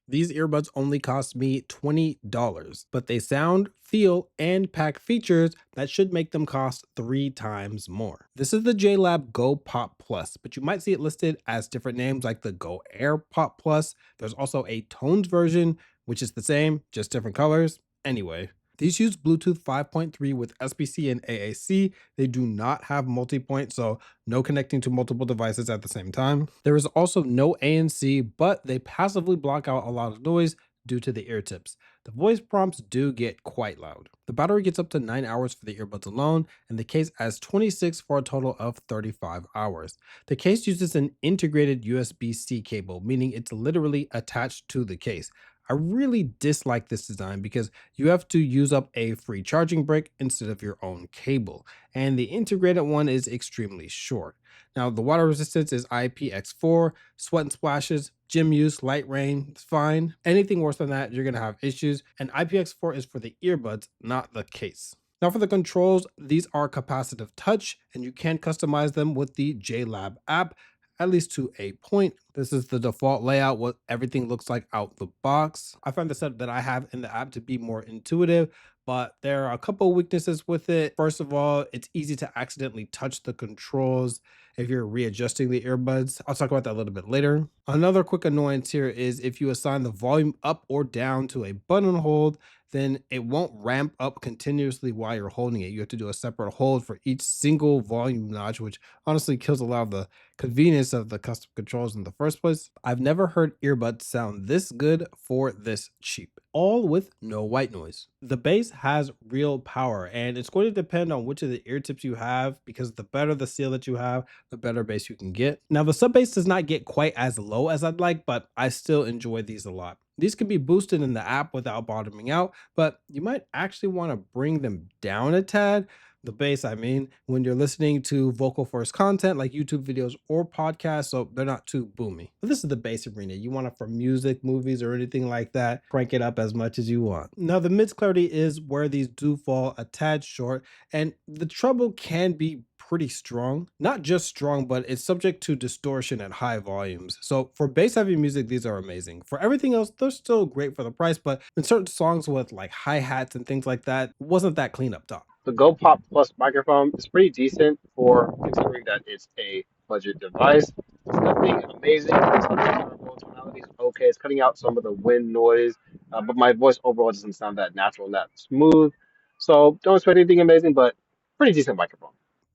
These earbuds only cost me $20, but they sound, feel, and pack features that should make them cost 3 times more. This is the JLab Go Pop Plus, but you might see it listed as different names like the Go Air Pop Plus. There's also a toned version, which is the same, just different colors. Anyway, these use Bluetooth 5.3 with SBC and AAC. They do not have multi-point, so no connecting to multiple devices at the same time. There is also no ANC, but they passively block out a lot of noise due to the ear tips. The voice prompts do get quite loud. The battery gets up to 9 hours for the earbuds alone, and the case has 26 for a total of 35 hours. The case uses an integrated USB-C cable, meaning it's literally attached to the case. I really dislike this design because you have to use up a free charging brick instead of your own cable, and the integrated one is extremely short. Now, the water resistance is IPX4, sweat and splashes, gym use, light rain, it's fine. Anything worse than that, you're gonna have issues, and IPX4 is for the earbuds, not the case. Now for the controls, these are capacitive touch, and you can customize them with the JLab app, at least to a point. This is the default layout, what everything looks like out the box. I find the setup that I have in the app to be more intuitive, but there are a couple of weaknesses with it. First of all, it's easy to accidentally touch the controls if you're readjusting the earbuds. I'll talk about that a little bit later. Another quick annoyance here is if you assign the volume up or down to a button hold, then it won't ramp up continuously while you're holding it. You have to do a separate hold for each single volume notch, which honestly kills a lot of the convenience of the custom controls in the first place. I've never heard earbuds sound this good for this cheap, all with no white noise. The bass has real power, and it's going to depend on which of the ear tips you have, because the better the seal that you have, the better bass you can get. Now, the sub bass does not get quite as low as I'd like, but I still enjoy these a lot. These can be boosted in the app without bottoming out, but you might actually want to bring them down a tad, the bass, I mean, when you're listening to vocal first content like YouTube videos or podcasts, so they're not too boomy. But this is the bass arena. You want it for music, movies, or anything like that, crank it up as much as you want. Now, the mid clarity is where these do fall a tad short, and the treble can be pretty strong. Not just strong, but it's subject to distortion at high volumes. So for bass heavy music, these are amazing. For everything else, they're still great for the price, but in certain songs with like hi-hats and things like that, it wasn't that clean up top. The Go Pop Plus microphone is pretty decent for considering that it's a budget device. It's nothing amazing. It's terrible. Tonality is okay. It's cutting out some of the wind noise, but my voice overall doesn't sound that natural and that smooth. So don't expect anything amazing, but pretty decent microphone.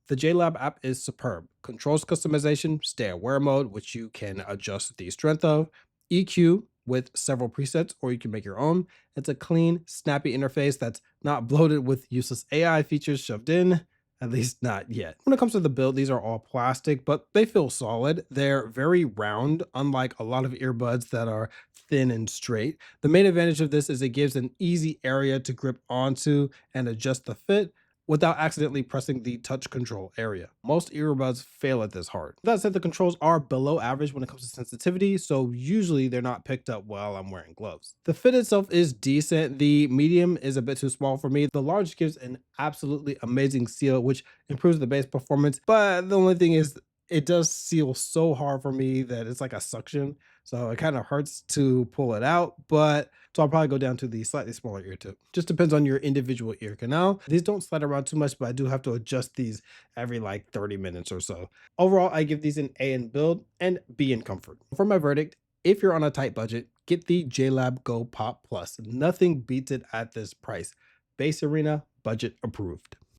The JLab app is superb. Controls customization, stay aware mode, which you can adjust the strength of, EQ with several presets, or you can make your own. It's a clean, snappy interface that's not bloated with useless AI features shoved in, at least not yet. When it comes to the build, these are all plastic, but they feel solid. They're very round, unlike a lot of earbuds that are thin and straight. The main advantage of this is it gives an easy area to grip onto and adjust the fit without accidentally pressing the touch control area. Most earbuds fail at this hard. That said, the controls are below average when it comes to sensitivity, so usually they're not picked up while I'm wearing gloves. The fit itself is decent. The medium is a bit too small for me. The large gives an absolutely amazing seal, which improves the bass performance, but the only thing is it does seal so hard for me that it's like a suction. So it kind of hurts to pull it out, but so I'll probably go down to the slightly smaller ear tip. Just depends on your individual ear canal. These don't slide around too much, but I do have to adjust these every like 30 minutes or so. Overall, I give these an A in build and B in comfort. For my verdict, if you're on a tight budget, get the JLab Go Pop Plus. Nothing beats it at this price. Base Arena, budget approved.